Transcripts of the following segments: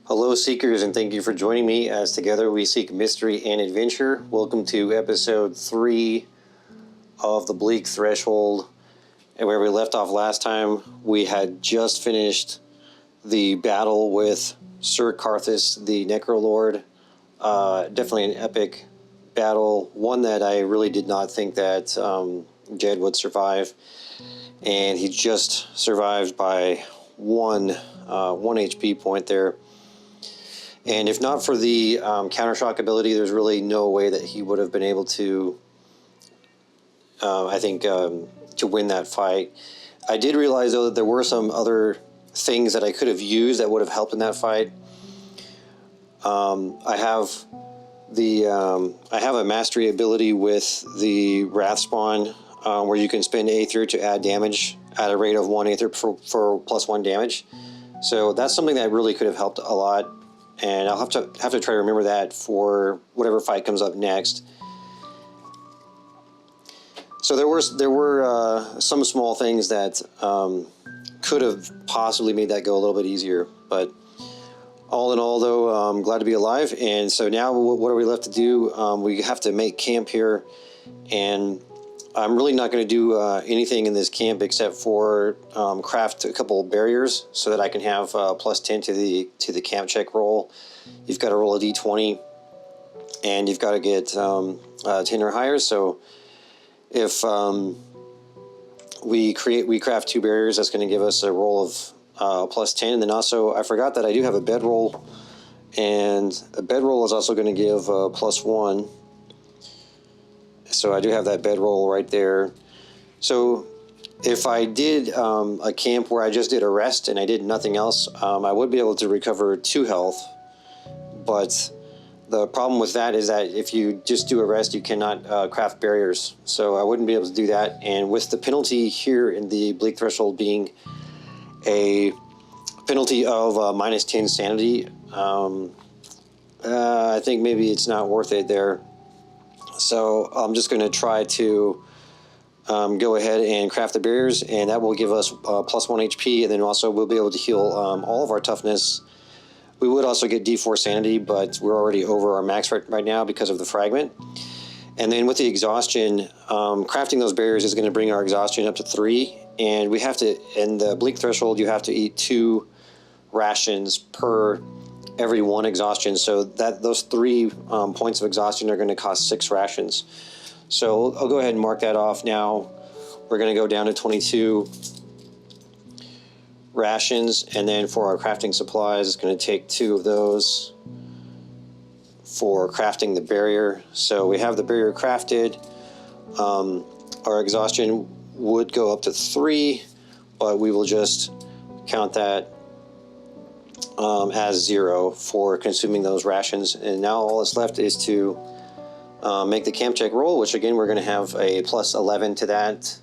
Hello Seekers, and thank you for joining me as together we seek mystery and adventure. Welcome to episode 3 of the Bleak Threshold. And where we left off last time, we had just finished the battle with Sir Karthus, the Necro Lord. Definitely an epic battle, one that I really did not think that Jedd would survive. And he just survived by one HP point there. And if not for the countershock ability, there's really no way that he would have been able to, to win that fight. I did realize, though, that there were some other things that I could have used that would have helped in that fight. I have a mastery ability with the Wrath Spawn, where you can spend Aether to add damage at a rate of 1 Aether for +1 damage. So that's something that really could have helped a lot. And I'll have to try to remember that for whatever fight comes up next. So there were some small things that could have possibly made that go a little bit easier. But all in all, though, I'm glad to be alive. And so now what are we left to do? We have to make camp here. And I'm really not going to do anything in this camp except for craft a couple barriers so that I can have +10 to the camp check roll. You've got to roll a d20, and you've got to get 10 or higher. So if we craft 2 barriers, that's going to give us a roll of +10. And then also, I forgot that I do have a bedroll, and a bedroll is also going to give +1. So I do have that bedroll right there. So if I did a camp where I just did a rest and I did nothing else, I would be able to recover 2 health. But the problem with that is that if you just do a rest, you cannot craft barriers. So I wouldn't be able to do that. And with the penalty here in the Bleak Threshold being a penalty of -10 sanity, I think maybe it's not worth it there. So I'm just going to try to go ahead and craft the barriers, and that will give us +1 HP, and then also we'll be able to heal all of our toughness. We would also get D4 sanity, but we're already over our max right now because of the fragment. And then with the exhaustion, crafting those barriers is going to bring our exhaustion up to 3, and we have to, in the Bleak Threshold, you have to eat 2 rations per every 1 exhaustion, so that those 3 points of exhaustion are going to cost 6 rations. So I'll go ahead and mark that off now. We're going to go down to 22 rations, and then for our crafting supplies, it's going to take 2 of those for crafting the barrier. So we have the barrier crafted. Our exhaustion would go up to 3, but we will just count that as 0 for consuming those rations. And now all that's left is to make the camp check roll, which again we're going to have a +11 to that,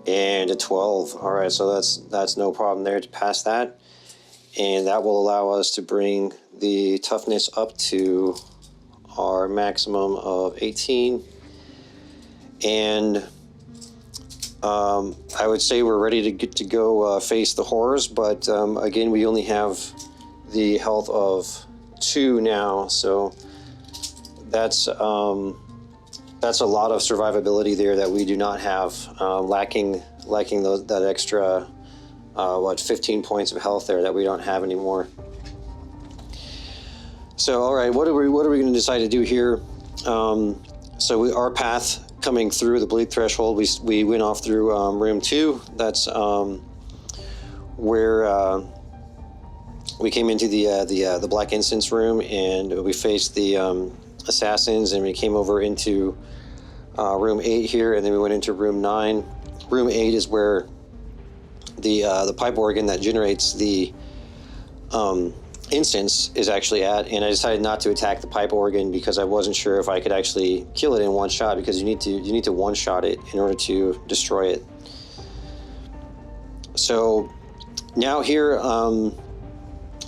and a 12. All right, so that's no problem there to pass that, and that will allow us to bring the toughness up to our maximum of 18. And I would say we're ready to go face the horrors, but again, we only have the health of 2 now, so that's a lot of survivability there that we do not have, lacking that extra 15 points of health there that we don't have anymore. So all right, what are we going to decide to do here? So our path coming through the Bleak Threshold, we went off through room 2. That's where we came into the Black Incense room, and we faced the assassins, and we came over into room 8 here, and then we went into room 9. Room 8 is where the pipe organ that generates the instance is actually at, and I decided not to attack the pipe organ because I wasn't sure if I could actually kill it in one shot, because you need to one-shot it in order to destroy it. So now here,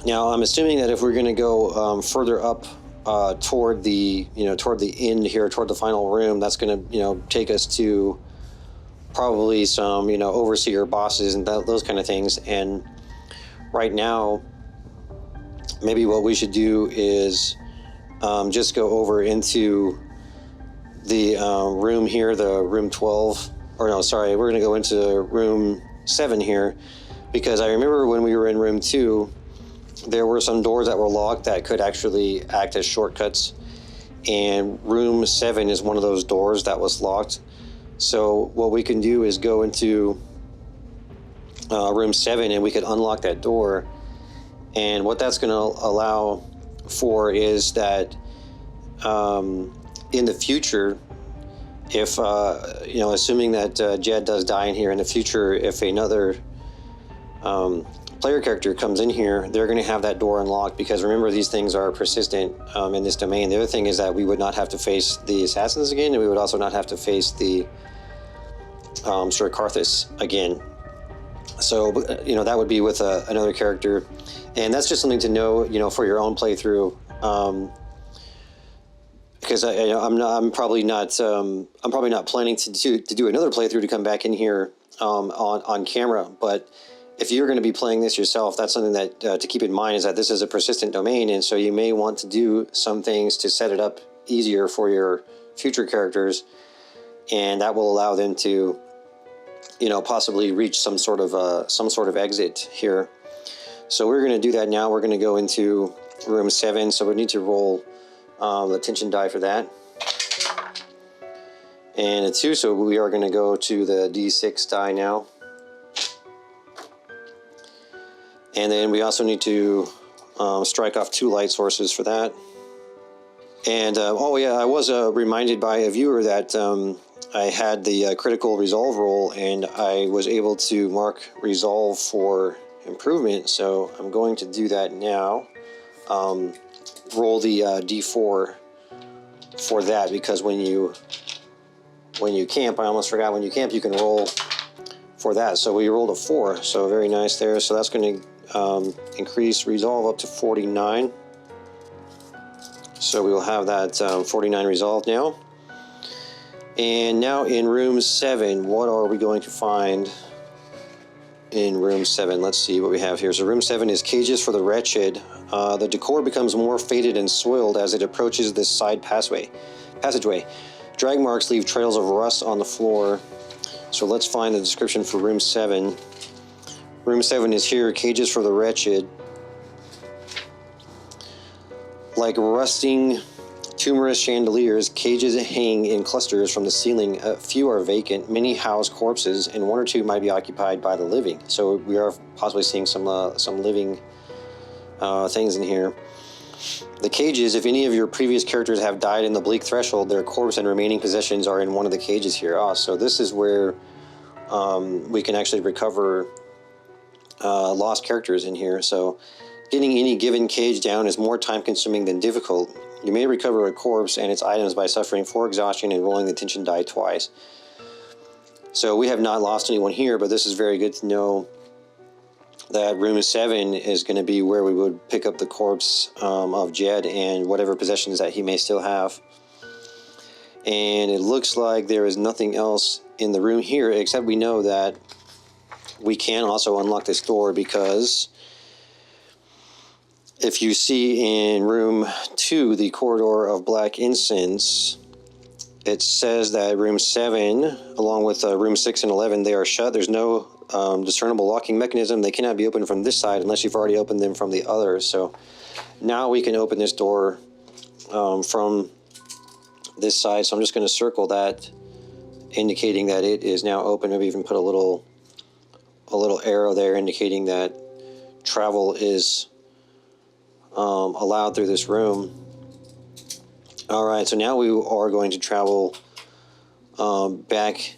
now I'm assuming that if we're going to go further up toward the end here, toward the final room, that's going to take us to probably some overseer bosses and those kind of things. And right now, maybe what we should do is just go over into the room here, the room 12, or no, sorry, we're going to go into room 7 here, because I remember when we were in room 2, there were some doors that were locked that could actually act as shortcuts, and room 7 is one of those doors that was locked. So what we can do is go into room 7 and we could unlock that door, and what that's going to allow for is that in the future, if you know, assuming that Jedd does die in here in the future, if another player character comes in here, they're going to have that door unlocked, because remember, these things are persistent in this domain. The other thing is that we would not have to face the assassins again, and we would also not have to face the Sir Karthus again. So, you know, that would be with another character, and that's just something to know, you know, for your own playthrough. Because I'm probably not planning to do another playthrough to come back in here on camera. But if you're going to be playing this yourself, that's something that to keep in mind, is that this is a persistent domain, and so you may want to do some things to set it up easier for your future characters, and that will allow them to, you know, possibly reach some sort of exit here. So we're going to do that now. We're going to go into room 7. So we need to roll the tension die for that, and a 2. So we are going to go to the D6 die now, and then we also need to strike off 2 light sources for that. And oh yeah, I was reminded by a viewer that I had the critical resolve roll, and I was able to mark resolve for improvement, so I'm going to do that now. Roll the D4 for that, because when you camp, I almost forgot, when you camp you can roll for that. So we rolled a 4, so very nice there. So that's going to increase resolve up to 49. So we will have that 49 resolve now. And now in room 7, what are we going to find in room 7? Let's see what we have here. So room 7 is cages for the wretched. The decor becomes more faded and soiled as it approaches this side passageway. Drag marks leave trails of rust on the floor. So let's find the description for room 7. Room 7 is here, cages for the wretched. Like rusting tumorous chandeliers, cages hang in clusters from the ceiling. A few are vacant, many house corpses, and 1 or 2 might be occupied by the living. So we are possibly seeing some living things in here. The cages, if any of your previous characters have died in the Bleak Threshold, their corpse and remaining possessions are in one of the cages here. So this is where we can actually recover lost characters in here. So getting any given cage down is more time consuming than difficult. You may recover a corpse and its items by suffering 4 exhaustion and rolling the tension die twice. So we have not lost anyone here, but this is very good to know that room 7 is going to be where we would pick up the corpse of Jedd and whatever possessions that he may still have. And it looks like there is nothing else in the room here, except we know that we can also unlock this door, because if you see in room 2, the corridor of black incense, it says that room 7, along with room 6 and 11, they are shut. There's no discernible locking mechanism. They cannot be opened from this side unless you've already opened them from the others. So now we can open this door from this side. So I'm just going to circle that, indicating that it is now open. Maybe even put a little arrow there indicating that travel is allowed through this room. All right, so now we are going to travel back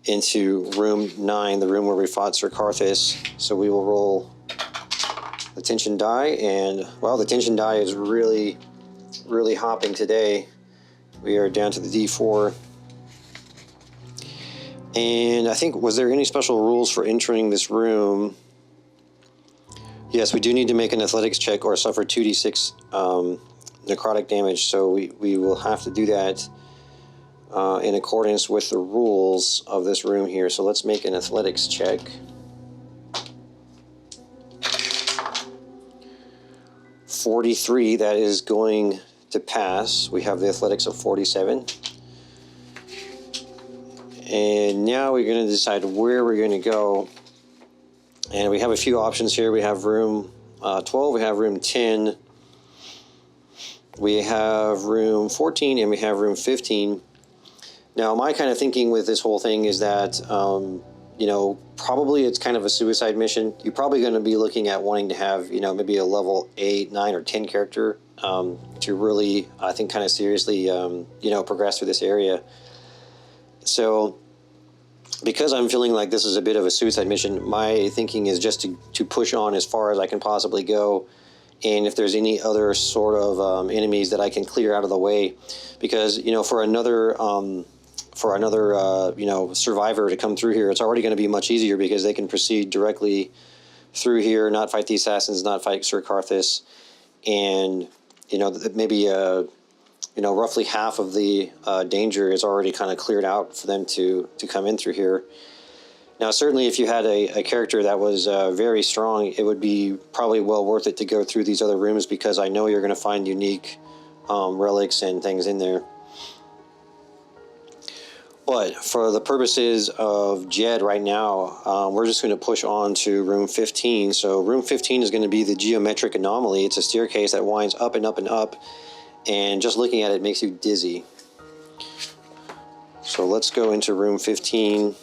into room 9, the room where we fought Sir Karthus. So we will roll the tension die, and well, the tension die is really hopping today. We are down to the D4. And I think, was there any special rules for entering this room? Yes, we do need to make an athletics check or suffer 2d6 necrotic damage, so we will have to do that in accordance with the rules of this room here. So let's make an athletics check. 43. That is going to pass. We have the athletics of 47. And now we're going to decide where we're going to go. And we have a few options here. We have room 12, we have room 10, we have room 14, and we have room 15. Now, my kind of thinking with this whole thing is that, you know, probably it's kind of a suicide mission. You're probably going to be looking at wanting to have, you know, maybe a level 8, 9, or 10 character to really, I think, kind of seriously, you know, progress through this area. So, because I'm feeling like this is a bit of a suicide mission, my thinking is just to push on as far as I can possibly go. And if there's any other sort of enemies that I can clear out of the way, because, you know, for another you know, survivor to come through here, it's already going to be much easier because they can proceed directly through here, not fight the assassins, not fight Sir Karthus, and, you know, maybe you know, roughly half of the danger is already kind of cleared out for them to come in through here. Now, certainly if you had a character that was very strong, it would be probably well worth it to go through these other rooms, because I know you're going to find unique relics and things in there. But for the purposes of Jedd right now, we're just going to push on to room 15. So room 15 is going to be the geometric anomaly. It's a staircase that winds up and up and up, and just looking at it makes you dizzy. So let's go into room 15.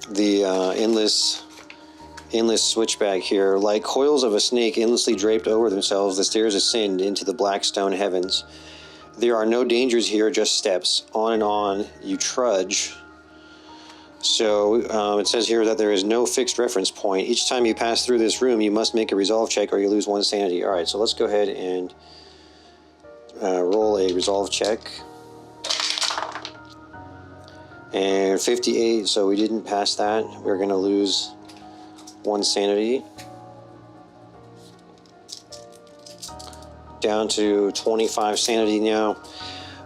The endless switchback here. Like coils of a snake endlessly draped over themselves, the stairs ascend into the black stone heavens. There are no dangers here, just steps. On and on you trudge. So it says here that there is no fixed reference point. Each time you pass through this room, you must make a resolve check or you lose 1 sanity. All right, so let's go ahead and roll a resolve check. And 58, so we didn't pass that. We're going to lose 1 sanity. Down to 25 sanity now.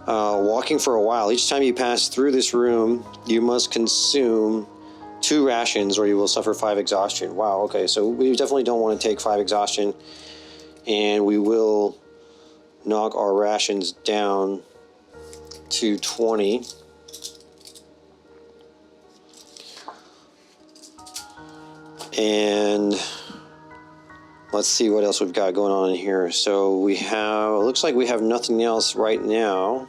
Walking for a while. Each time you pass through this room, you must consume 2 rations or you will suffer 5 exhaustion. Wow, okay, so we definitely don't want to take 5 exhaustion, and we will knock our rations down to 20. And let's see what else we've got going on in here. So we have, it looks like we have nothing else right now.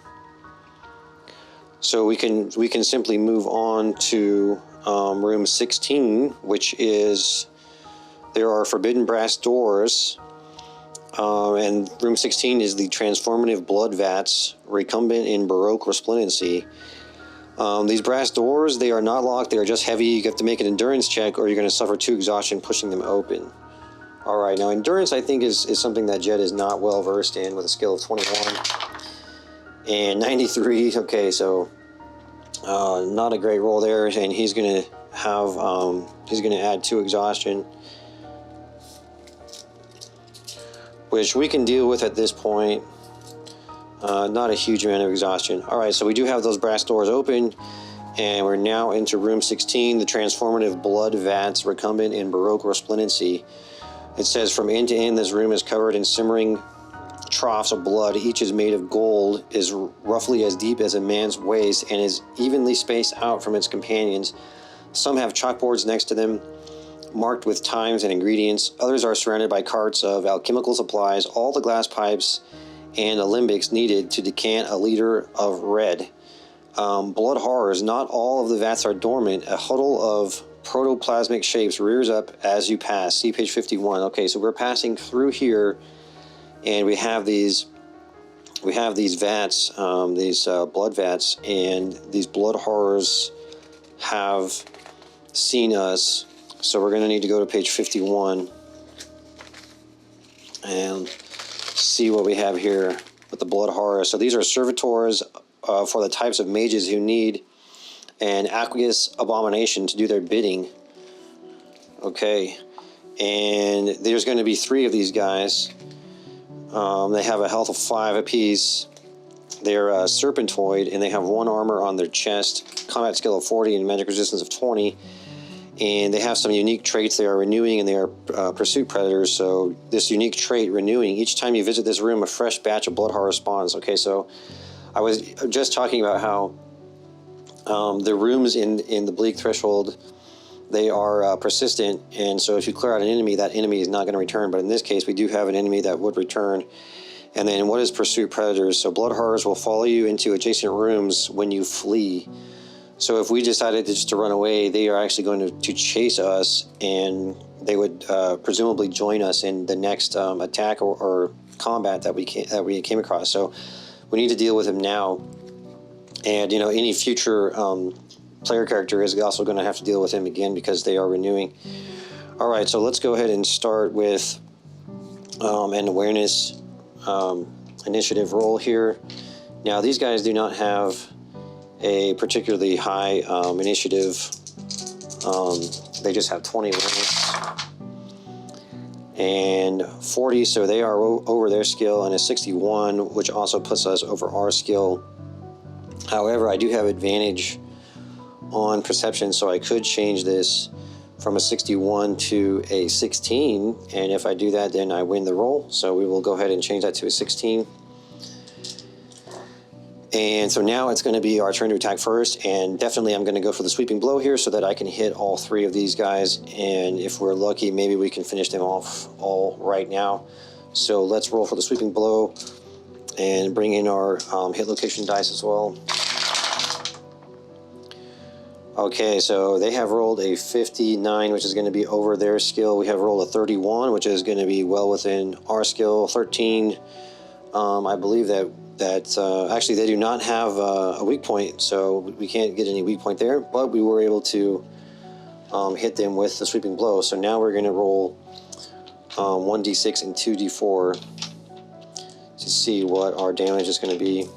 So we can simply move on to room 16, which is, there are forbidden brass doors. And room 16 is the transformative blood vats, recumbent in Baroque resplendency. These brass doors, they are not locked, they are just heavy. You have to make an endurance check or you're going to suffer 2 exhaustion pushing them open. Alright, now endurance I think is something that Jedd is not well versed in, with a skill of 21. And 93, okay, so not a great roll there, and he's going to have, he's going to add 2 exhaustion, which we can deal with at this point. Not a huge amount of exhaustion. Alright, so we do have those brass doors open, and we're now into room 16, the transformative blood vats, recumbent in Baroque resplendency. It says, from end to end, this room is covered in simmering troughs of blood. Each is made of gold, is roughly as deep as a man's waist, and is evenly spaced out from its companions. Some have chalkboards next to them, marked with times and ingredients. Others are surrounded by carts of alchemical supplies, all the glass pipes and alembics needed to decant a liter of red. Blood horrors, not all of the vats are dormant. A huddle of protoplasmic shapes rears up as you pass. See page 51. Okay, so we're passing through here, and we have these vats, these blood vats, and these blood horrors have seen us. So we're going to need to go to page 51 and see what we have here with the blood horror. So these are servitors for the types of mages who need an aqueous abomination to do their bidding. Okay, and there's going to be 3 of these guys. They have a health of 5 apiece. They're serpentoid, and they have 1 armor on their chest, combat skill of 40, and magic resistance of 20. and they have some unique traits. They are renewing and they are pursuit predators. So this unique trait, renewing, each time you visit this room, a fresh batch of blood horror spawns. Okay, so I was just talking about how the rooms in the Bleak Threshold, they are persistent, and so if you clear out an enemy, that enemy is not going to return. But in this case, we do have an enemy that would return. And then what is pursuit predators? So blood horrors will follow you into adjacent rooms when you flee. So if we decided just to run away, they are actually going to chase us, and they would presumably join us in the next attack or combat that we came across. So we need to deal with them now. And you know, any future player character is also going to have to deal with him again because they are renewing. All right, so let's go ahead and start with an awareness initiative roll here. Now these guys do not have a particularly high initiative. They just have 20 awareness and 40, so they are over their skill, and a 61, which also puts us over our skill. However, I do have advantage on perception, so I could change this from a 61 to a 16, and if I do that, then I win the roll. So we will go ahead and change that to a 16. And so now it's going to be our turn to attack first, and definitely I'm going to go for the sweeping blow here so that I can hit all three of these guys, and if we're lucky, maybe we can finish them off all right now. So let's roll for the sweeping blow and bring in our hit location dice as well. Okay, so they have rolled a 59, which is going to be over their skill. We have rolled a 31, which is going to be well within our skill. 13, I believe that actually they do not have a weak point, so we can't get any weak point there, but we were able to hit them with the sweeping blow. So now we're going to roll 1d6 and 2d4 to see what our damage is going to be.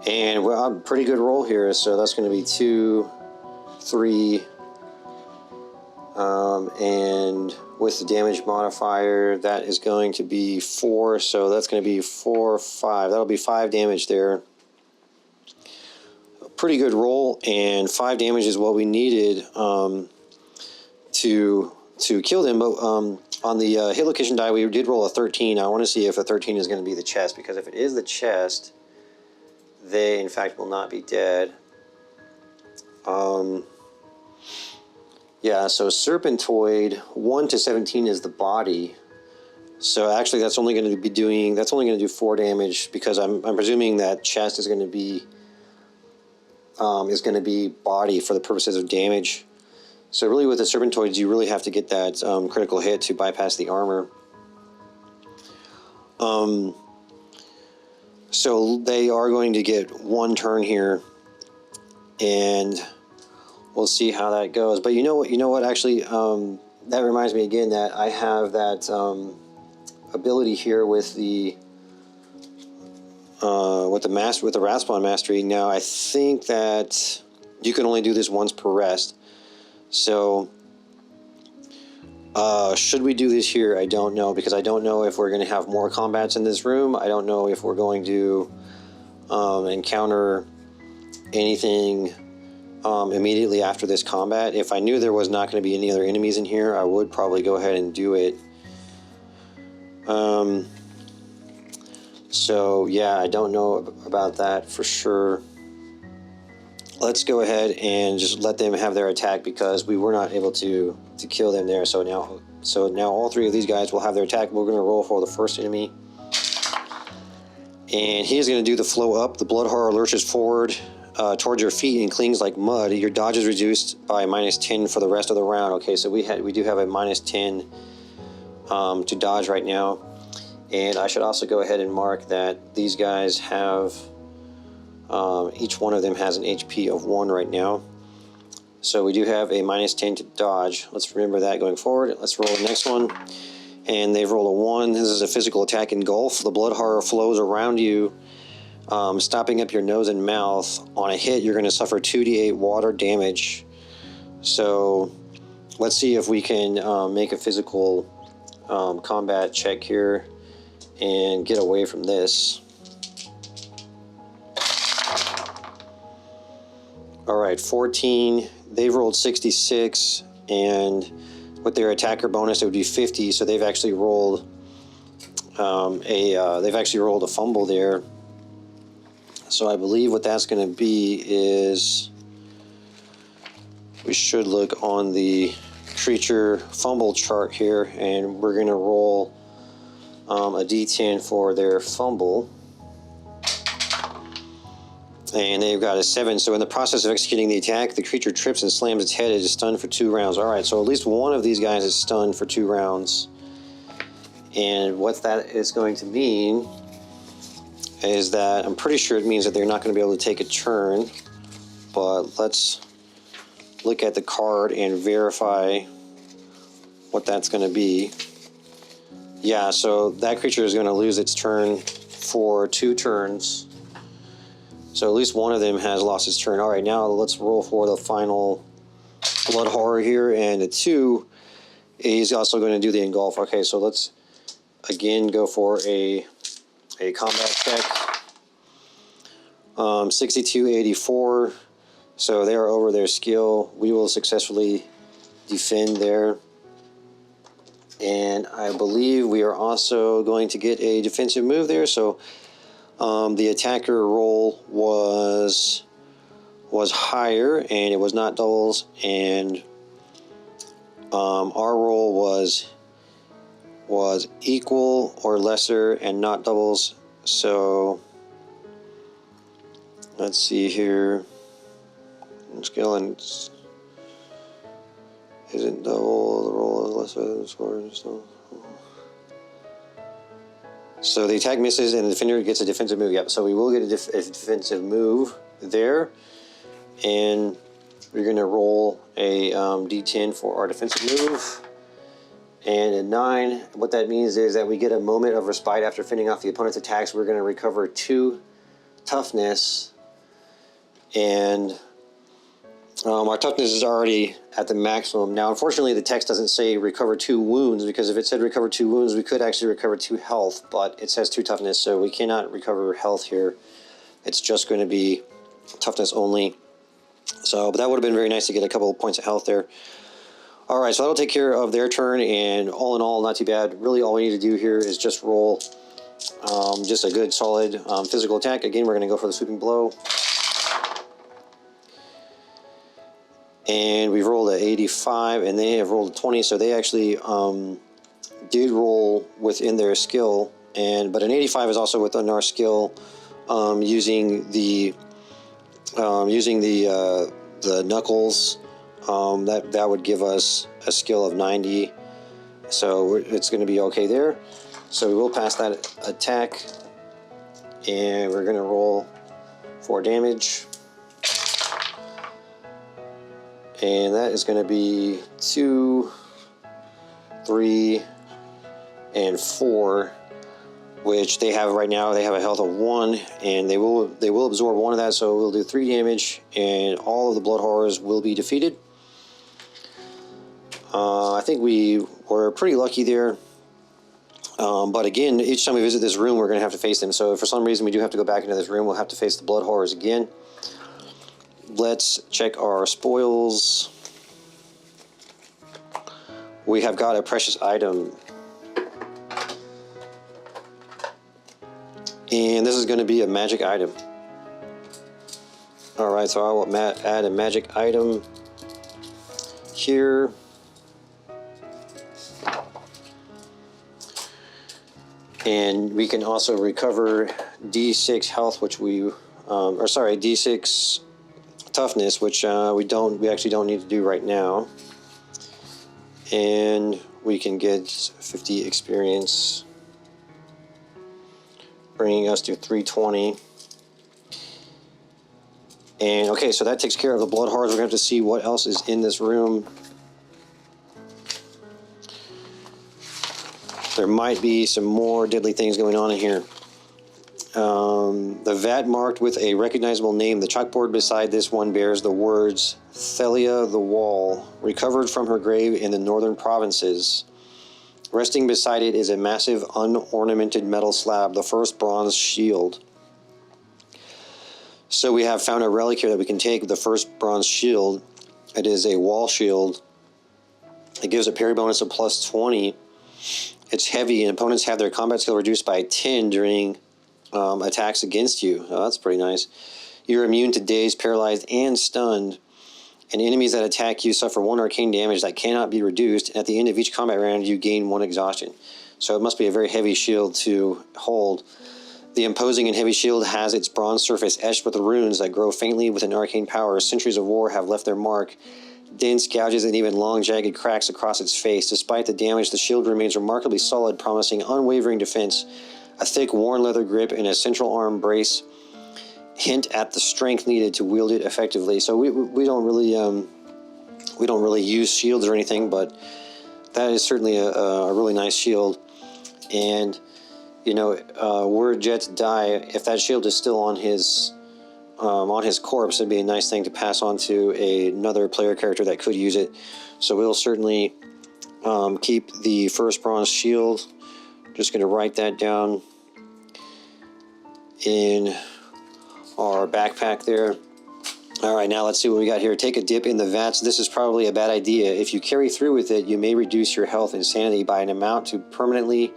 And well, a pretty good roll here, so that's going to be 2, 3, and with the damage modifier, that is going to be 4, so that's going to be 4, 5. That'll be 5 damage there. A pretty good roll, and 5 damage is what we needed to kill them. But on the hit location die, we did roll a 13. I want to see if a 13 is going to be the chest, because if it is the chest, they in fact will not be dead. Yeah, so Serpentoid 1 to 17 is the body. So actually that's only going to do 4 damage, because I'm presuming that chest is going to be body for the purposes of damage. So really with the Serpentoids, you really have to get that critical hit to bypass the armor. So they are going to get 1 turn here, and we'll see how that goes. But you know what? Actually, that reminds me again that I have that ability here with the Raspawn mastery. Now I think that you can only do this once per rest. So should we do this here? I don't know, because I don't know if we're going to have more combats in this room. I don't know if we're going to encounter anything immediately after this combat. If I knew there was not going to be any other enemies in here, I would probably go ahead and do it. So yeah, I don't know about that for sure. Let's go ahead and just let them have their attack, because we were not able to kill them there. So now all 3 of these guys will have their attack. We're going to roll for the first enemy, and he is going to do the flow up. The blood horror lurches forward towards your feet and clings like mud. Your dodge is reduced by -10 for the rest of the round. Okay, so we do have a -10 to dodge right now, and I should also go ahead and mark that these guys have each one of them has an HP of 1 right now. So we do have a -10 to dodge. Let's remember that going forward. Let's roll the next one. And they've rolled a 1. This is a physical attack engulf. The blood horror flows around you, stopping up your nose and mouth. On a hit, you're going to suffer 2d8 water damage. So let's see if we can make a physical combat check here and get away from this. All right, 14. They've rolled 66, and with their attacker bonus, it would be 50. So they've actually rolled a fumble there. So I believe what that's going to be is we should look on the creature fumble chart here, and we're going to roll a d10 for their fumble. And they've got a 7. So in the process of executing the attack, the creature trips and slams its head. It is stunned for 2 rounds. All right, so at least one of these guys is stunned for 2 rounds. And what that is going to mean is that I'm pretty sure it means that they're not going to be able to take a turn. But let's look at the card and verify what that's going to be. Yeah, so that creature is going to lose its turn for 2 turns. So at least one of them has lost its turn. All right, now let's roll for the final blood horror here. And the 2 is also going to do the engulf. Okay, so let's again go for a combat check. 62-84. So they are over their skill. We will successfully defend there. And I believe we are also going to get a defensive move there. So the attacker roll was higher, and it was not doubles, and our roll was equal or lesser and not doubles. So let's see here. Skill and isn't double. The roll is lesser than the score. So the attack misses and the defender gets a defensive move. Yep, so we will get a defensive move there. And we're going to roll a d10 for our defensive move. And a 9, what that means is that we get a moment of respite after fending off the opponent's attacks. We're going to recover 2 toughness. And our toughness is already at the maximum. Now, unfortunately, the text doesn't say recover 2 wounds, because if it said recover 2 wounds, we could actually recover 2 health, but it says 2 toughness, so we cannot recover health here. It's just going to be toughness only. So, but that would have been very nice to get a couple of points of health there. All right, so that'll take care of their turn, and all in all, not too bad. Really, all we need to do here is just roll just a good, solid physical attack. Again, we're going to go for the sweeping blow. And we've rolled an 85, and they have rolled a 20, so they actually did roll within their skill. But an 85 is also within our skill, using the knuckles. That would give us a skill of 90, so it's going to be okay there. So we will pass that attack, and we're going to roll 4 damage. And that is going to be 2, 3, and 4, which they have right now. They have a health of 1, and they will absorb 1 of that, so we'll do 3 damage, and all of the blood horrors will be defeated. I think we were pretty lucky there. But again, each time we visit this room, we're going to have to face them. So if for some reason we do have to go back into this room, we'll have to face the blood horrors again. Let's check our spoils. We have got a precious item. And this is going to be a magic item. Alright, so I will add a magic item here. And we can also recover D6 health, which D6 toughness, which we actually don't need to do right now. And we can get 50 experience, bringing us to 320. And okay, so that takes care of the blood horrors. We're going to have to see what else is in this room. There might be some more deadly things going on in here. The vat marked with a recognizable name. The chalkboard beside this one bears the words Thelia the Wall, recovered from her grave in the northern provinces. Resting beside it is a massive unornamented metal slab, the first bronze shield. So we have found a relic here that we can take, the first bronze shield. It is a wall shield. It gives a parry bonus of plus 20. It's heavy, and opponents have their combat skill reduced by 10 during attacks against you. Oh, that's pretty nice. You're immune to dazed, paralyzed, and stunned. And enemies that attack you suffer 1 arcane damage that cannot be reduced. At the end of each combat round, you gain 1 exhaustion. So it must be a very heavy shield to hold. The imposing and heavy shield has its bronze surface etched with runes that grow faintly with an arcane power. Centuries of war have left their mark. Dense gouges and even long, jagged cracks across its face. Despite the damage, the shield remains remarkably solid, promising unwavering defense. A thick, worn leather grip and a central arm brace hint at the strength needed to wield it effectively. So we don't really use shields or anything, but that is certainly a really nice shield. And you know, were Jedd to die, if that shield is still on his corpse, it'd be a nice thing to pass on to another player character that could use it. So we'll certainly keep the first bronze shield. Just going to write that down in our backpack there. All right, now let's see what we got here. Take a dip in the vats. This is probably a bad idea. If you carry through with it, you may reduce your health and sanity by an amount to permanently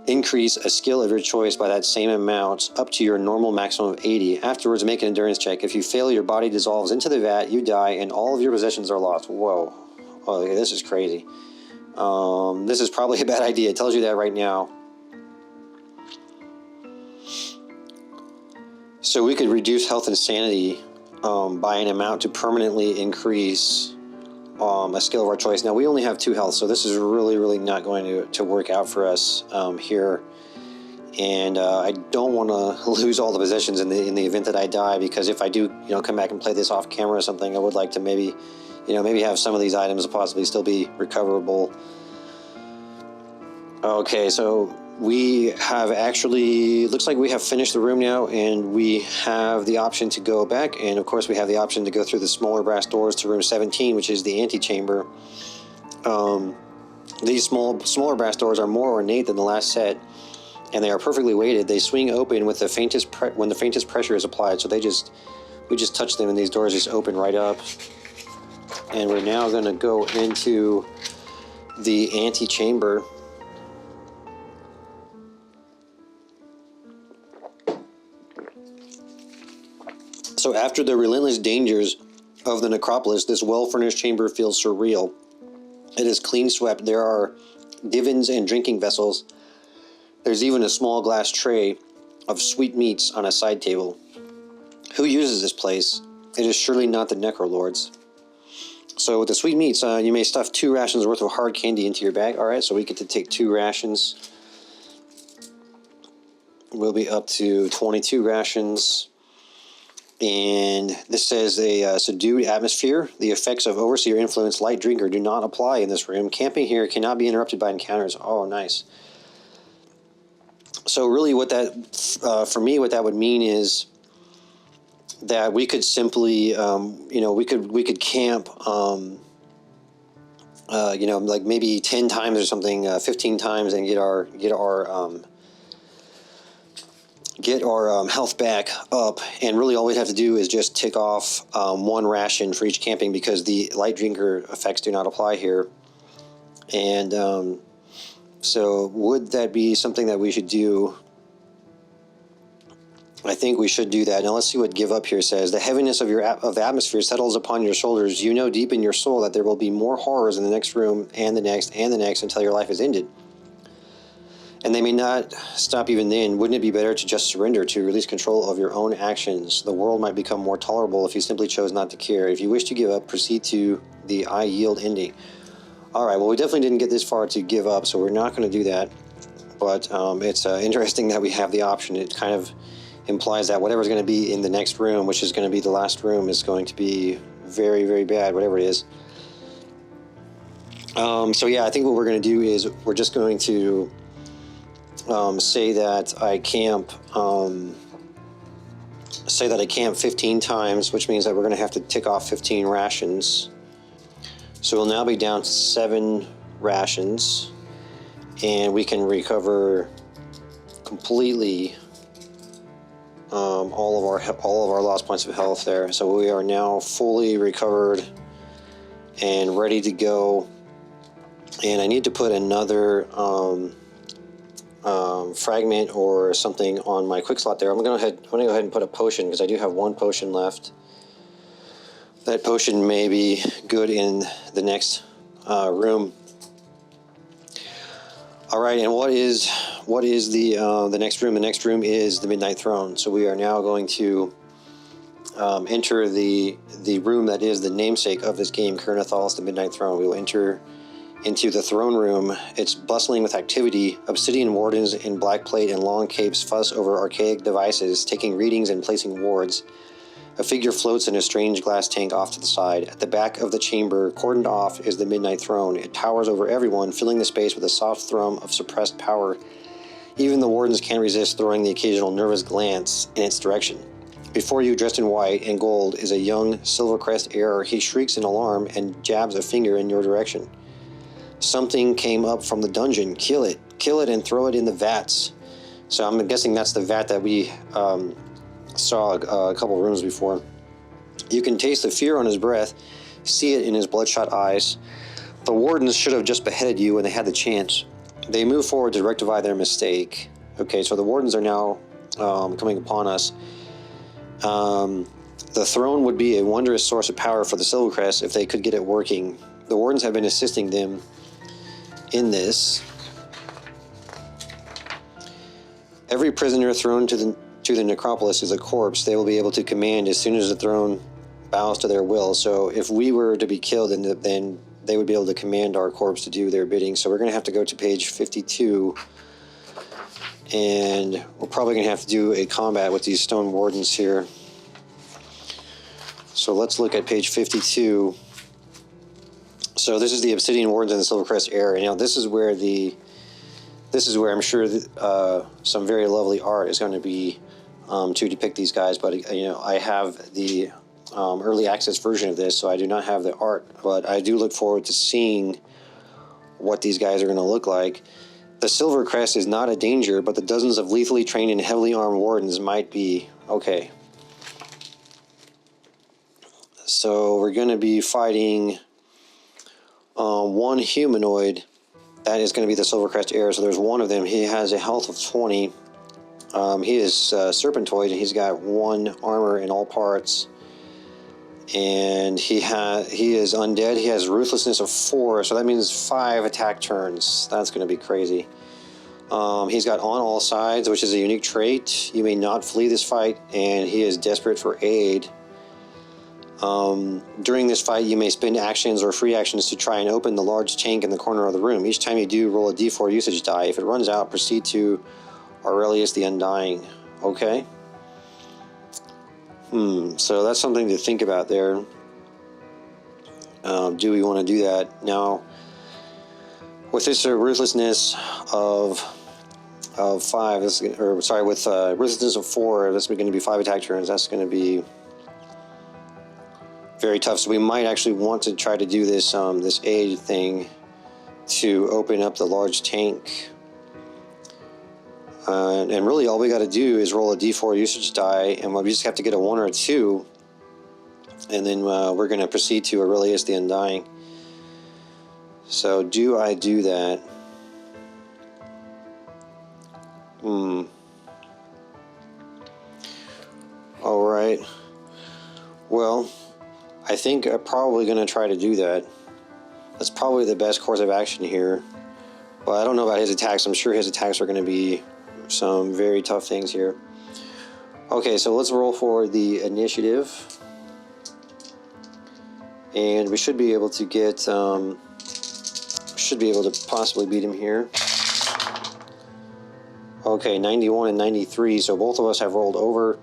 increase a skill of your choice by that same amount up to your normal maximum of 80. Afterwards, make an endurance check. If you fail, your body dissolves into the vat, you die, and all of your possessions are lost. Whoa. Oh, this is crazy. This is probably a bad idea. It tells you that right now. So we could reduce health and sanity by an amount to permanently increase a skill of our choice. Now we only have 2 health, so this is really not going to work out for us here. And I don't want to lose all the possessions in the event that I die, because if I do, come back and play this off camera or something, I would like to maybe have some of these items possibly still be recoverable. Okay, so we have actually, looks like we have finished the room now, and we have the option to go back, and of course we have the option to go through the smaller brass doors to room 17, which is the antechamber. These smaller brass doors are more ornate than the last set, and they are perfectly weighted. They swing open with the faintest when the faintest pressure is applied. So we just touch them, and these doors just open right up. And we're now going to go into the antechamber. So after the relentless dangers of the Necropolis, this well-furnished chamber feels surreal. It is clean swept. There are divans and drinking vessels. There's even a small glass tray of sweetmeats on a side table. Who uses this place? It is surely not the Necro Lords. So with the sweetmeats, you may stuff 2 rations worth of hard candy into your bag. All right, so we get to take 2 rations. We'll be up to 22 rations. And this says a subdued atmosphere. The effects of overseer influence light drinker do not apply in this room. Camping here cannot be interrupted by encounters. Oh, nice. So really what that, for me, what that would mean is that we could simply, we could camp, like maybe 10 times or something, 15 times, and get our health back up. And really all we'd have to do is just tick off 1 ration for each camping, because the light drinker effects do not apply here. And so would that be something that we should do? I think we should do that. Now let's see what Give Up here says. The heaviness of the atmosphere settles upon your shoulders. You know deep in your soul that there will be more horrors in the next room, and the next, and the next, until your life is ended. And they may not stop even then. Wouldn't it be better to just surrender, to release control of your own actions? The world might become more tolerable if you simply chose not to care. If you wish to give up, proceed to the I yield ending. All right, well, we definitely didn't get this far to give up, so we're not going to do that. But it's interesting that we have the option. It kind of implies that whatever's going to be in the next room, which is going to be the last room, is going to be very bad, whatever it is. So yeah, I think what we're going to do is we're just going to say that I camp 15 times, which means that we're going to have to tick off 15 rations. So we'll now be down to 7 rations, and we can recover completely all of our lost points of health there. So we are now fully recovered and ready to go. And I need to put another fragment or something on my quick slot there. I'm gonna go ahead and put a potion, because I do have one potion left. That potion may be good in the next room. All right, and what is the next room? The next room is the Midnight Throne. So we are now going to enter the room that is the namesake of this game, Ker Nethalas, the Midnight Throne. We will enter into the throne room. It's bustling with activity. Obsidian wardens in black plate and long capes fuss over archaic devices, taking readings and placing wards. A figure floats in a strange glass tank off to the side. At the back of the chamber, cordoned off, is the Midnight Throne. It towers over everyone, filling the space with a soft thrum of suppressed power. Even the wardens can't resist throwing the occasional nervous glance in its direction. Before you, dressed in white and gold, is a young Silvercrest heir. He shrieks in alarm and jabs a finger in your direction. Something came up from the dungeon. Kill it and throw it in the vats. So I'm guessing that's the vat that we saw a couple rooms before. You can taste the fear on his breath, see it in his bloodshot eyes. The wardens should have just beheaded you when they had the chance. They move forward to rectify their mistake. Okay, so the wardens are now coming upon us. The throne would be a wondrous source of power for the Silvercrest if they could get it working. The wardens have been assisting them in this. Every prisoner thrown to the Necropolis is a corpse they will be able to command as soon as the throne bows to their will. So if we were to be killed, then they would be able to command our corpse to do their bidding. So we're going to have to go to page 52, and we're probably going to have to do a combat with these stone wardens here. So let's look at page 52. So this is the Obsidian Wardens and the Silvercrest heir. Now this is where I'm sure that, some very lovely art is going to be to depict these guys. But I have the early access version of this, so I do not have the art. But I do look forward to seeing what these guys are going to look like. The Silvercrest is not a danger, but the dozens of lethally trained and heavily armed wardens might be. Okay. So we're going to be fighting one humanoid. That is going to be the Silvercrest heir. So there's one of them. He has a health of 20. He is serpentoid, and he's got 1 armor in all parts. And he is undead. He has ruthlessness of 4, so that means 5 attack turns. That's going to be crazy. He's got on all sides, which is a unique trait. You may not flee this fight, and he is desperate for aid. During this fight, you may spend actions or free actions to try and open the large tank in the corner of the room. Each time you do, roll a d4 usage die. If it runs out, proceed to Aurelius the Undying. Okay. So that's something to think about there. Do we want to do that? Now, with this ruthlessness of 5, with ruthlessness of 4, this is going to be 5 attack turns. That's going to be very tough. So we might actually want to try to do this this aid thing to open up the large tank. And really all we got to do is roll a d4 usage die, and we just have to get a 1 or a 2, and then we're going to proceed to Aurelius the Undying. So do I do that? Alright. Well, I think I'm probably going to try to do that. That's probably the best course of action here. But I don't know about his attacks. I'm sure his attacks are going to be some very tough things here. Okay, so let's roll for the initiative. And we should be able to get, should be able to possibly beat him here. Okay, 91 and 93, so both of us have rolled over.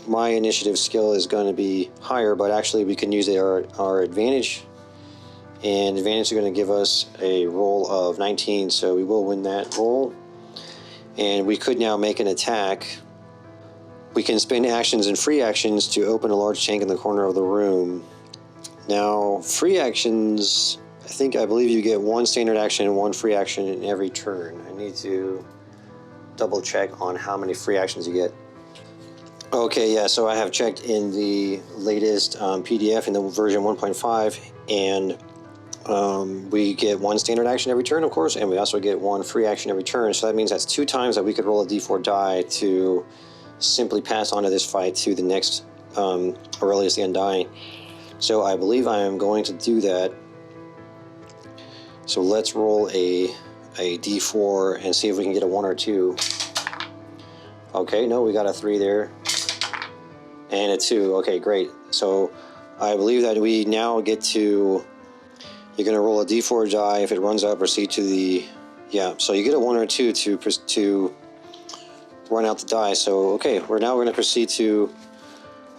My initiative skill is going to be higher, but actually we can use our advantage. And advantage is going to give us a roll of 19, so we will win that roll. And we could now make an attack. We can spend actions and free actions to open a large tank in the corner of the room. Now, free actions, I believe you get 1 standard action and 1 free action in every turn. I need to double check on how many free actions you get. Okay, yeah, so I have checked in the latest PDF in the version 1.5, and we get 1 standard action every turn, of course, and we also get 1 free action every turn. So that means that's 2 times that we could roll a d4 die to simply pass on to this fight to the next Aurelius the Undying. So I believe I am going to do that. So let's roll a d4 and see if we can get a 1 or 2. Okay, no, we got a 3 there. And a 2. Okay, great. So I believe that we now get to... You're going to roll a d4 die. If it runs out, proceed to the... Yeah, so you get a 1 or 2 to run out the die. So, okay, we're going to proceed to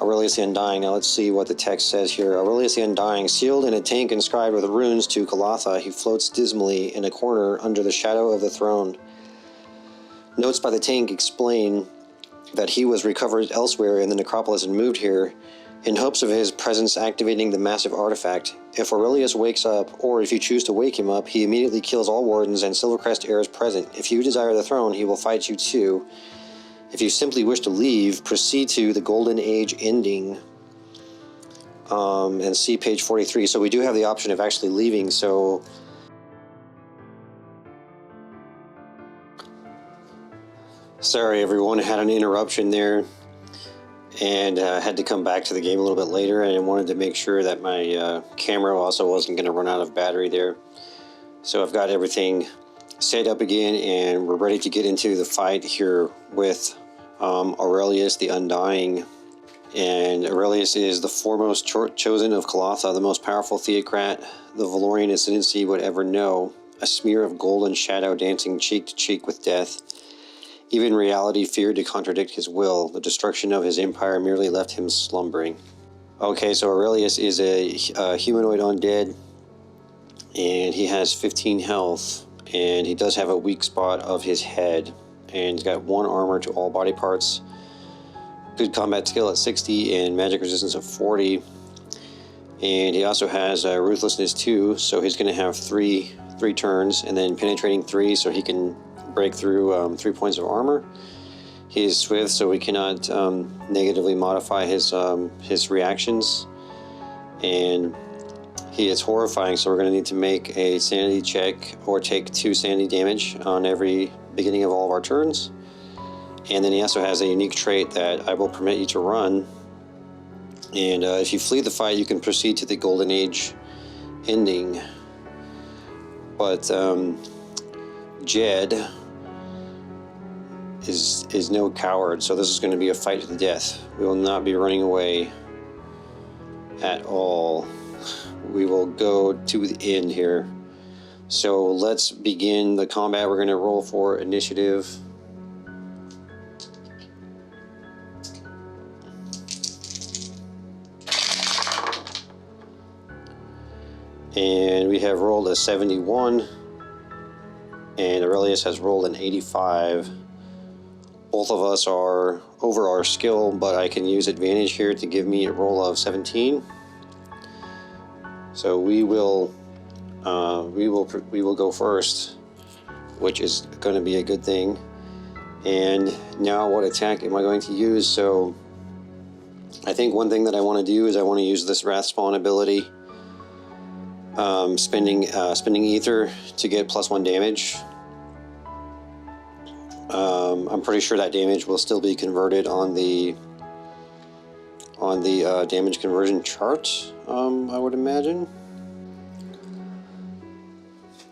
Aurelius the Undying. Now let's see what the text says here. Aurelius the Undying, sealed in a tank inscribed with runes to Kalatha, he floats dismally in a corner under the shadow of the throne. Notes by the tank explain that he was recovered elsewhere in the Necropolis and moved here in hopes of his presence activating the massive artifact. If Aurelius wakes up, or if you choose to wake him up, he immediately kills all wardens and Silvercrest heirs present. If you desire the throne, he will fight you too. If you simply wish to leave, proceed to the Golden Age ending and see page 43. So we do have the option of actually leaving, so... Sorry everyone, I had an interruption there and had to come back to the game a little bit later, and I wanted to make sure that my camera also wasn't going to run out of battery there. So I've got everything set up again and we're ready to get into the fight here with Aurelius the Undying. And Aurelius is the foremost chosen of Kalatha, the most powerful theocrat the Valorian ascendancy would ever know, a smear of golden shadow dancing cheek to cheek with death. Even reality feared to contradict his will. The destruction of his empire merely left him slumbering. Okay, so Aurelius is a humanoid undead, and he has 15 health, and he does have a weak spot of his head, and he's got 1 armor to all body parts, good combat skill at 60, and magic resistance of 40, and he also has ruthlessness 2, so he's going to have 3 turns, and then penetrating 3, so he can break through 3 points of armor. He is swift, so we cannot negatively modify his reactions, and he is horrifying, so we're going to need to make a sanity check or take 2 sanity damage on every beginning of all of our turns. And then he also has a unique trait that I will permit you to run, and if you flee the fight, you can proceed to the Golden Age ending. But Jedd is no coward, so this is going to be a fight to the death. We will not be running away at all. We will go to the end here. So let's begin the combat. We're going to roll for initiative. And we have rolled a 71, and Aurelius has rolled an 85. Both of us are over our skill, but I can use advantage here to give me a roll of 17. So we will go first, which is going to be a good thing. And now, what attack am I going to use? So I think one thing that I want to do is I want to use this Wrath Spawn ability, spending ether to get +1 damage. I'm pretty sure that damage will still be converted on the damage conversion chart, I would imagine.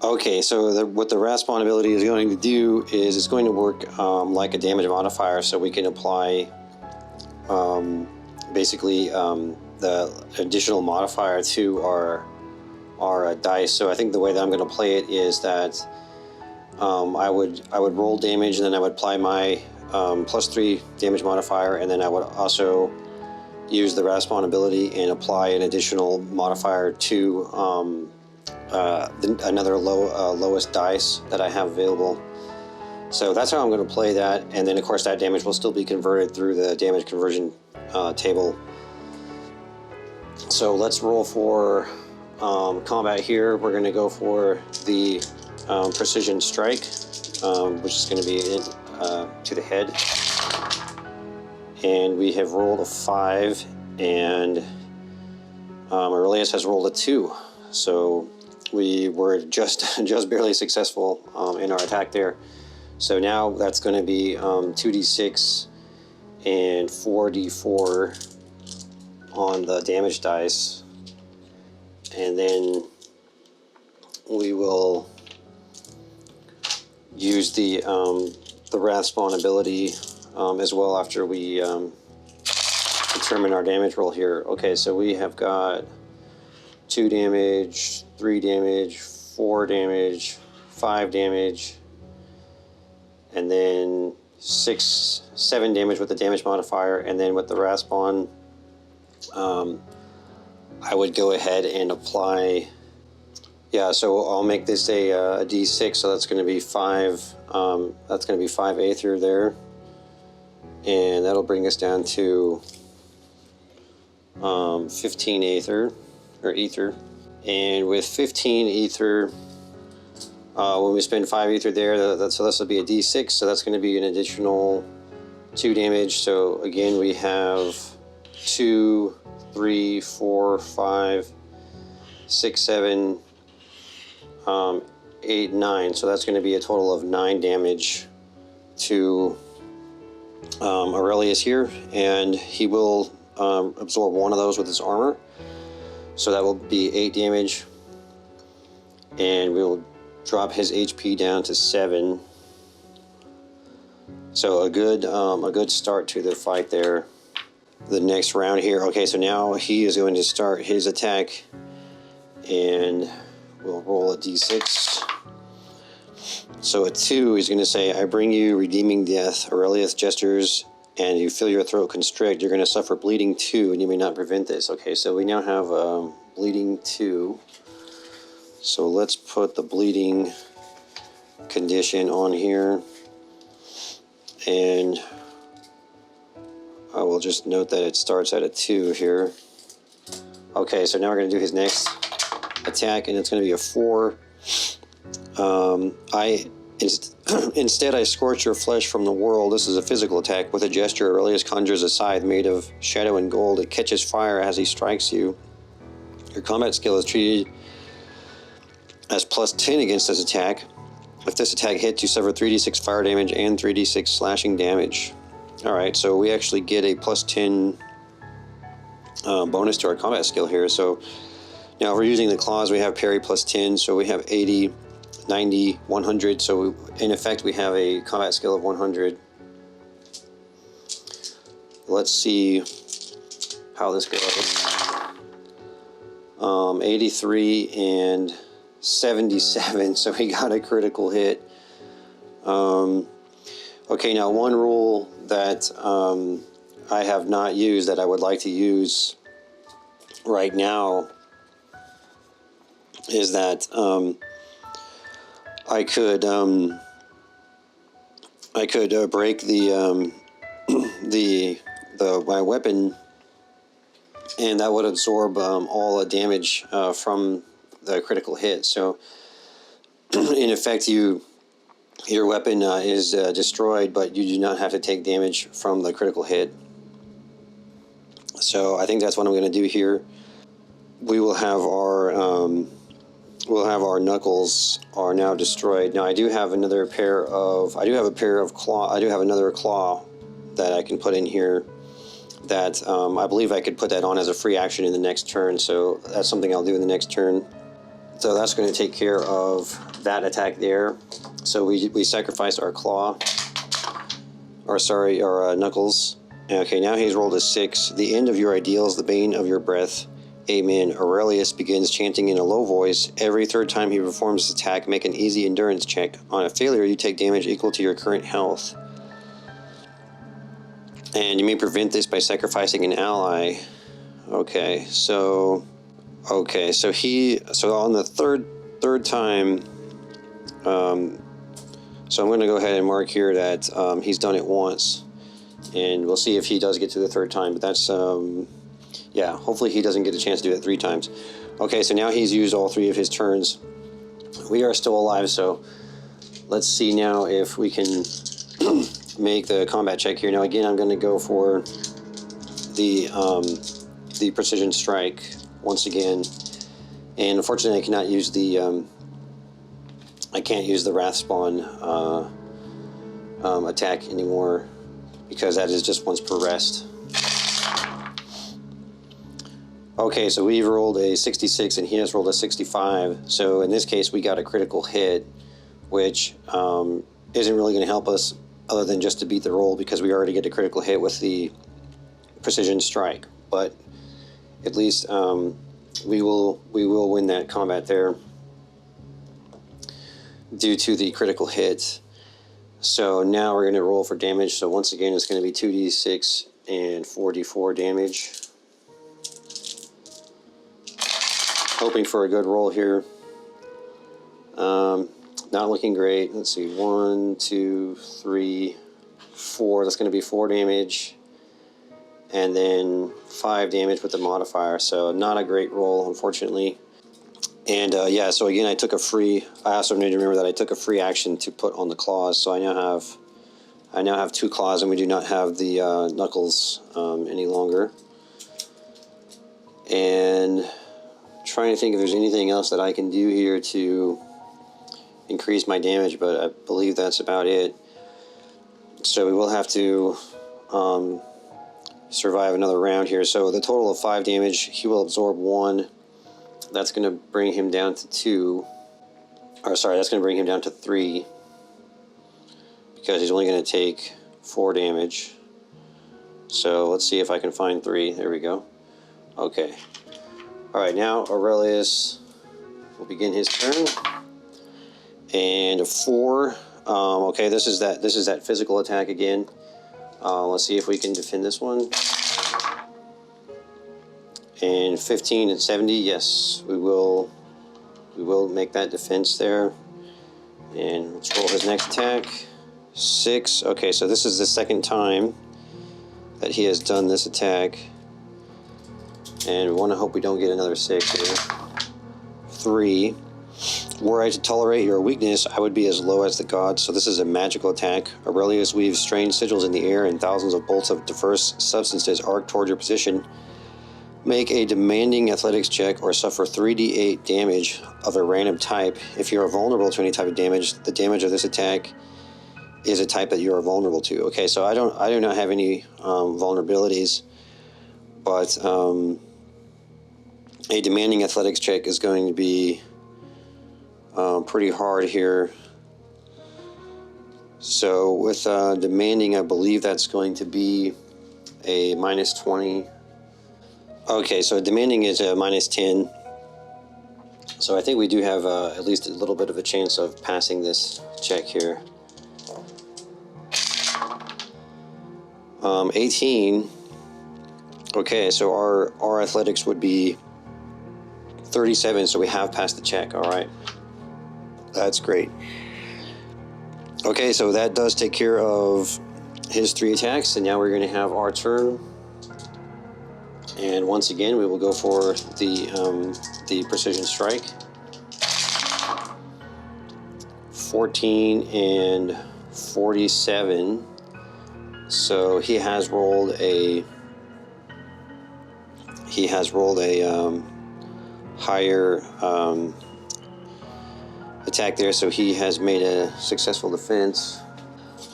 Okay, so what the Wrath Spawn ability is going to do is it's going to work like a damage modifier, so we can apply basically the additional modifier to our dice. So I think the way that I'm going to play it is that I would roll damage, and then I would apply my +3 damage modifier, and then I would also use the Wrath Spawn ability and apply an additional modifier to another lowest dice that I have available. So that's how I'm going to play that, and then of course that damage will still be converted through the damage conversion table. So let's roll for combat here. We're going to go for the precision strike, which is going to be to the head, and we have rolled a 5, and Aurelius has rolled a 2. So we were just barely successful in our attack there. So now that's going to be 2d6 and 4d4 on the damage dice, and then we will use the Wrath Spawn ability as well after we determine our damage roll here. Okay, so we have got 2 damage, 3 damage, 4 damage, 5 damage, and then 7 damage with the damage modifier, and then with the Wrath Spawn, I would go ahead and apply. Yeah, so I'll make this a d6, so that's going to be 5. That's going to be 5 aether there, and that'll bring us down to 15 aether or ether. And with 15 ether, when we spend 5 ether there, so this will be a d6, so that's going to be an additional 2 damage. So again, we have 2, 3, 4, 5, 6, 7, 8, 9. So that's going to be a total of 9 damage to Aurelius here, and he will absorb 1 of those with his armor. So that will be 8 damage, and we will drop his HP down to 7. So a good start to the fight there. The next round here. Okay, so now he is going to start his attack, and we'll roll a d6. So a 2 is going to say, I bring you redeeming death. Aurelius gestures, and you feel your throat constrict. You're going to suffer bleeding 2, and you may not prevent this. Okay, so we now have bleeding 2. So let's put the bleeding condition on here, and I will just note that it starts at a 2 here. Okay, so now we're going to do his next attack, and it's going to be a 4. Instead, I scorch your flesh from the world. This is a physical attack. With a gesture, Aurelius conjures a scythe made of shadow and gold. It catches fire as he strikes you. Your combat skill is treated as plus 10 against this attack. If this attack hits, you suffer 3d6 fire damage and 3d6 slashing damage. Alright, so we actually get a plus 10 bonus to our combat skill here. So now if we're using the claws, we have parry plus 10, so we have 80, 90, 100. So in effect, we have a combat skill of 100. Let's see how this goes. 83 and 77, so he got a critical hit. Okay, now one rule that I have not used that I would like to use right now is that I could break my weapon, and that would absorb all the damage from the critical hit. So in effect, your weapon is destroyed, but you do not have to take damage from the critical hit. So I think that's what I'm going to do here. We will have our knuckles are now destroyed. Now I do have another pair of claw. I do have another claw that I can put in here. That I believe I could put that on as a free action in the next turn. So that's something I'll do in the next turn. So that's going to take care of that attack there. So we sacrificed our claw, our knuckles. Okay, now he's rolled a 6. The end of your ideals, the bane of your breath. Amen. Aurelius begins chanting in a low voice. Every third time he performs this attack, make an easy endurance check. On a failure, you take damage equal to your current health. And you may prevent this by sacrificing an ally. Okay, so on the third time, so I'm going to go ahead and mark here that he's done it once, and we'll see if he does get to the third time. But that's yeah, hopefully he doesn't get a chance to do it 3 times. Okay, so now he's used all 3 of his turns. We are still alive, so let's see now if we can make the combat check here. Now again, I'm going to go for the precision strike once again, and unfortunately I cannot use the I can't use the wrath spawn attack anymore, because that is just once per rest. Okay, so we've rolled a 66 and he has rolled a 65, so in this case we got a critical hit, which isn't really going to help us other than just to beat the roll, because we already get a critical hit with the precision strike. But at least we will win that combat there due to the critical hit. So now we're going to roll for damage. So once again, it's going to be 2d6 and 4d4 damage. Hoping for a good roll here. Not looking great. Let's see, 1, 2, 3, 4. That's going to be 4 damage. And then 5 damage with the modifier. So not a great roll, unfortunately. And yeah, so again, I also need to remember that I took a free action to put on the claws. So I now have 2 claws, and we do not have the knuckles any longer. And trying to think if there's anything else that I can do here to increase my damage, but I believe that's about it. So we will have to survive another round here. So the total of 5 damage, he will absorb 1. That's going to bring him down to 2. Or sorry, that's going to bring him down to 3, because he's only going to take 4 damage. So let's see if I can find 3. There we go. Okay. Alright, now Aurelius will begin his turn. And a 4. Okay, this is that physical attack again. Let's see if we can defend this one. And 15 and 70, yes, we will make that defense there. And let's roll his next attack. 6. Okay, so this is the second time that he has done this attack. And we want to hope we don't get another 6 here. 3. Were I to tolerate your weakness, I would be as low as the gods. So this is a magical attack. Aurelius weaves strange sigils in the air, and thousands of bolts of diverse substances arc toward your position. Make a demanding athletics check or suffer 3d8 damage of a random type. If you are vulnerable to any type of damage, the damage of this attack is a type that you are vulnerable to. Okay, so I do not have any vulnerabilities, but a demanding athletics check is going to be pretty hard here. So with demanding, I believe that's going to be a minus 20. Okay, so demanding is a minus 10. So I think we do have at least a little bit of a chance of passing this check here. 18. Okay, so our athletics would be 37, so we have passed the check. All right. That's great. Okay, so that does take care of his 3 attacks, and now we're going to have our turn. And once again, we will go for the precision strike. 14 and 47. So he has rolled a higher attack there, so he has made a successful defense.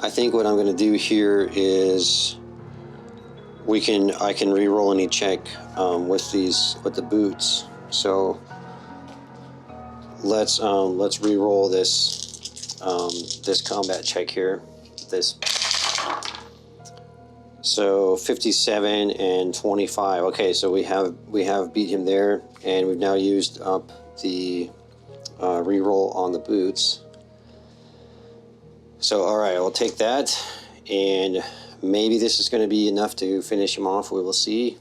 I think what I'm going to do here is I can re-roll any check with the boots. So let's re-roll this combat check here. So 57 and 25. Okay, so we have beat him there, and we've now used up the re-roll on the boots. So all right, I'll take that, and maybe this is going to be enough to finish him off. We will see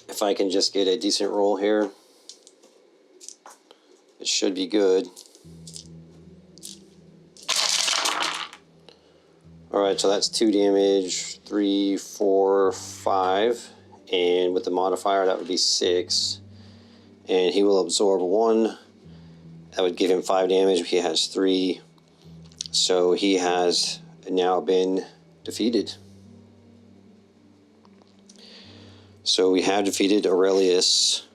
if I can just get a decent roll here. It should be good. Alright, so that's 2 damage, 3, 4, 5, and with the modifier that would be 6. And he will absorb 1. That would give him 5 damage. He has 3. So he has now been defeated. So we have defeated Aurelius,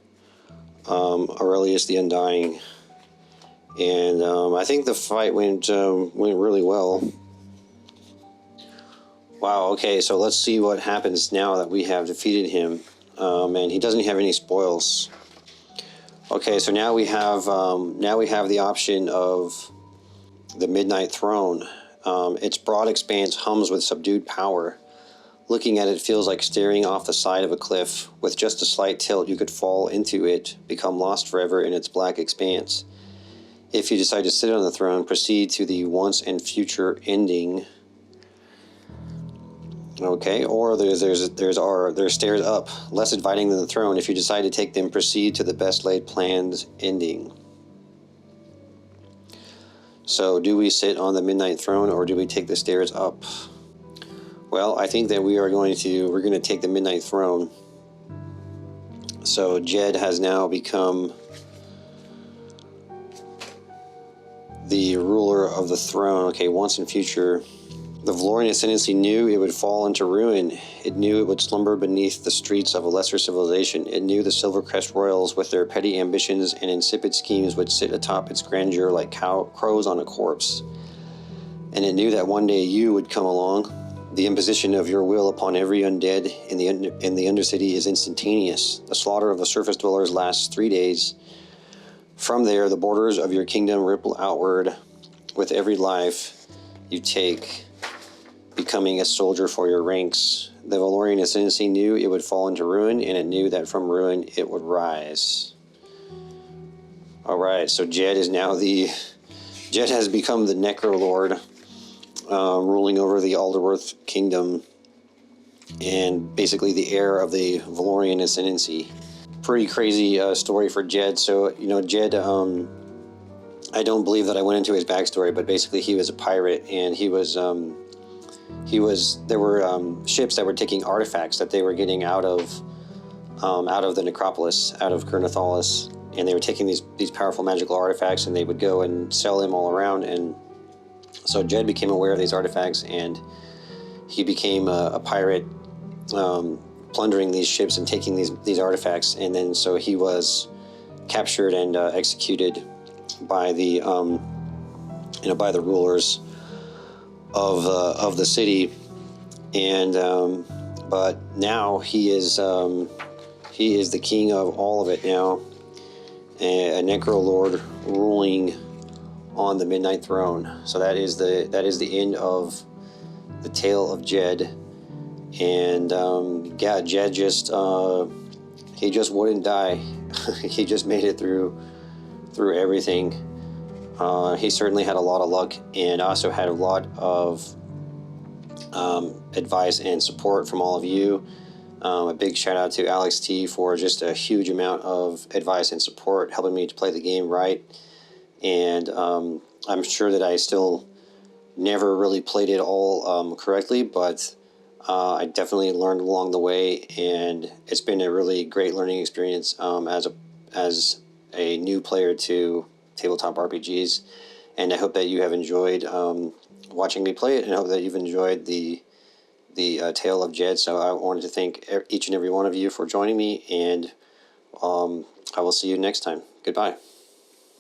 Aurelius the Undying, and I think the fight went really well. Wow. Okay, so let's see what happens now that we have defeated him, and he doesn't have any spoils. Okay, so now we have the option of the Midnight Throne. Its broad expanse hums with subdued power. Looking at it feels like staring off the side of a cliff. With just a slight tilt, you could fall into it, become lost forever in its black expanse. If you decide to sit on the throne, proceed to the once and future ending. Okay, or there's stairs up, less inviting than the throne. If you decide to take them, proceed to the best laid plans ending. So, do we sit on the Midnight Throne, or do we take the stairs up? Well, I think that we're going to take the Midnight Throne. So Jedd has now become the ruler of the throne. Okay, once and future. The Valorian Ascendancy knew it would fall into ruin. It knew it would slumber beneath the streets of a lesser civilization. It knew the Silvercrest royals with their petty ambitions and insipid schemes would sit atop its grandeur like crows on a corpse. And it knew that one day you would come along. The imposition of your will upon every undead in the Undercity is instantaneous. The slaughter of the surface dwellers lasts 3 days. From there, the borders of your kingdom ripple outward with every life you take, becoming a soldier for your ranks. The Valorian Ascendancy knew it would fall into ruin, and it knew that from ruin it would rise. Alright, so Jedd has become the Necro Lord, ruling over the Alderworth Kingdom, and basically the heir of the Valorian Ascendancy. Pretty crazy story for Jedd. So, Jedd, I don't believe that I went into his backstory, but basically he was a pirate, and there were ships that were taking artifacts that they were getting out of the Necropolis, out of Ker Nethalas, and they were taking these powerful magical artifacts, and they would go and sell them all around. And so Jedd became aware of these artifacts, and he became a pirate, plundering these ships and taking these artifacts. And then so he was captured and executed by the by the rulers of the city. And but now he is the king of all of it now, a Necro Lord ruling on the Midnight Throne. So that is the end of the tale of Jedd. And yeah, Jedd just wouldn't die. He just made it through everything. He certainly had a lot of luck, and also had a lot of advice and support from all of you. A big shout out to Alex T for just a huge amount of advice and support, helping me to play the game right. And I'm sure that I still never really played it all correctly, but I definitely learned along the way, and it's been a really great learning experience as a new player to tabletop RPGs. And I hope that you have enjoyed watching me play it, and I hope that you've enjoyed the tale of Jedd. So I wanted to thank each and every one of you for joining me, and I will see you next time. Goodbye.